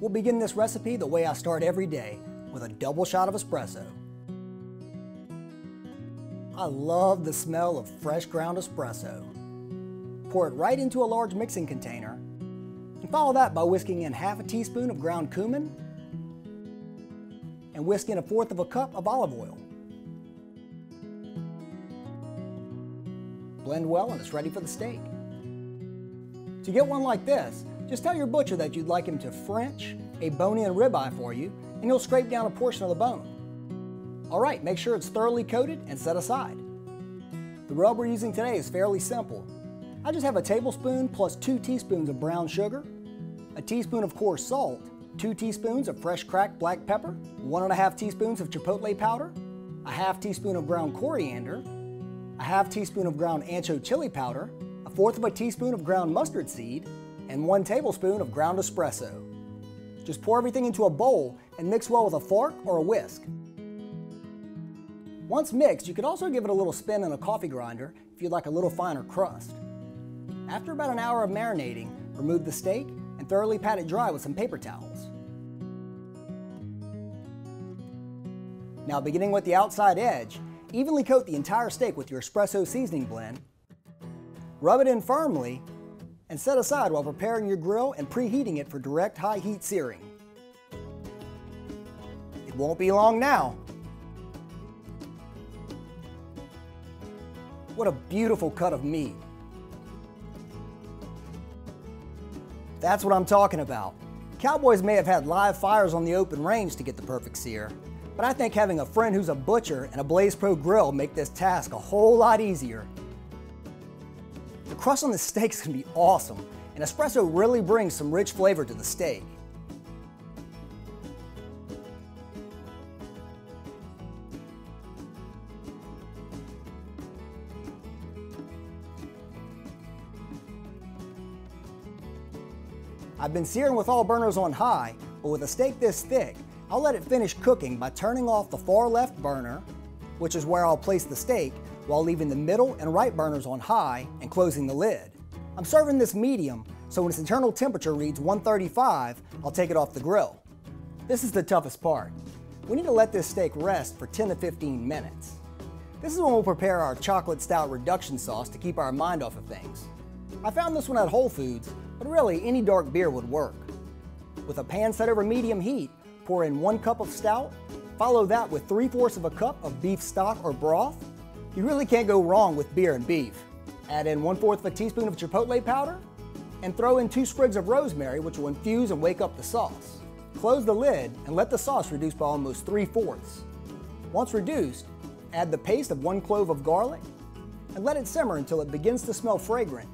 We'll begin this recipe the way I start every day, with a double shot of espresso. I love the smell of fresh ground espresso. Pour it right into a large mixing container, and follow that by whisking in half a teaspoon of ground cumin and whisk in 1/4 cup of olive oil. Blend well and it's ready for the steak. To get one like this, just tell your butcher that you'd like him to French a bone-in ribeye for you, and he'll scrape down a portion of the bone. Alright, make sure it's thoroughly coated and set aside. The rub we're using today is fairly simple. I just have a tablespoon plus 2 teaspoons of brown sugar, a teaspoon of coarse salt, 2 teaspoons of fresh cracked black pepper, 1½ teaspoons of chipotle powder, a ½ teaspoon of ground coriander, a ½ teaspoon of ground ancho chili powder, 1/4 teaspoon of ground mustard seed, and 1 tablespoon of ground espresso. Just pour everything into a bowl and mix well with a fork or a whisk. Once mixed, you could also give it a little spin in a coffee grinder if you'd like a little finer crust. After about an hour of marinating, remove the steak and thoroughly pat it dry with some paper towels. Now, beginning with the outside edge, evenly coat the entire steak with your espresso seasoning blend, rub it in firmly, and set aside while preparing your grill and preheating it for direct high heat searing. It won't be long now. What a beautiful cut of meat. That's what I'm talking about. Cowboys may have had live fires on the open range to get the perfect sear, but I think having a friend who's a butcher and a Blaze Pro grill make this task a whole lot easier. The crust on the steak is going to be awesome, and espresso really brings some rich flavor to the steak. I've been searing with all burners on high, but with a steak this thick, I'll let it finish cooking by turning off the far left burner, which is where I'll place the steak, while leaving the middle and right burners on high and closing the lid. I'm serving this medium, so when its internal temperature reads 135, I'll take it off the grill. This is the toughest part. We need to let this steak rest for 10 to 15 minutes. This is when we'll prepare our chocolate stout reduction sauce to keep our mind off of things. I found this one at Whole Foods, but really any dark beer would work. With a pan set over medium heat, pour in 1 cup of stout, follow that with 3/4 cup of beef stock or broth. You really can't go wrong with beer and beef. Add in 1/4 teaspoon of chipotle powder, and throw in 2 sprigs of rosemary, which will infuse and wake up the sauce. Close the lid and let the sauce reduce by almost 3/4. Once reduced, add the paste of 1 clove of garlic, and let it simmer until it begins to smell fragrant,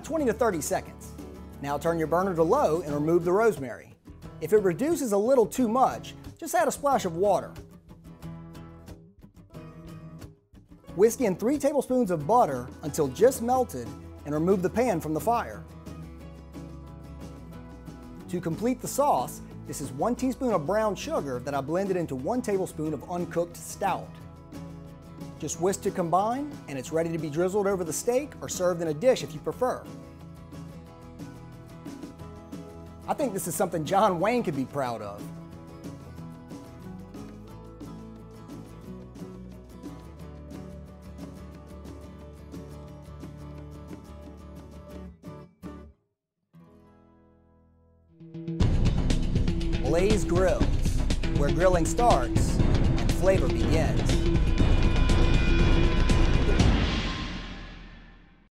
20 to 30 seconds. Now turn your burner to low and remove the rosemary. If it reduces a little too much, just add a splash of water. Whisk in 3 tablespoons of butter until just melted and remove the pan from the fire. To complete the sauce, this is 1 teaspoon of brown sugar that I blended into 1 tablespoon of uncooked stout. Just whisk to combine, and it's ready to be drizzled over the steak or served in a dish if you prefer. I think this is something John Wayne could be proud of. Blaze Grills, where grilling starts and flavor begins.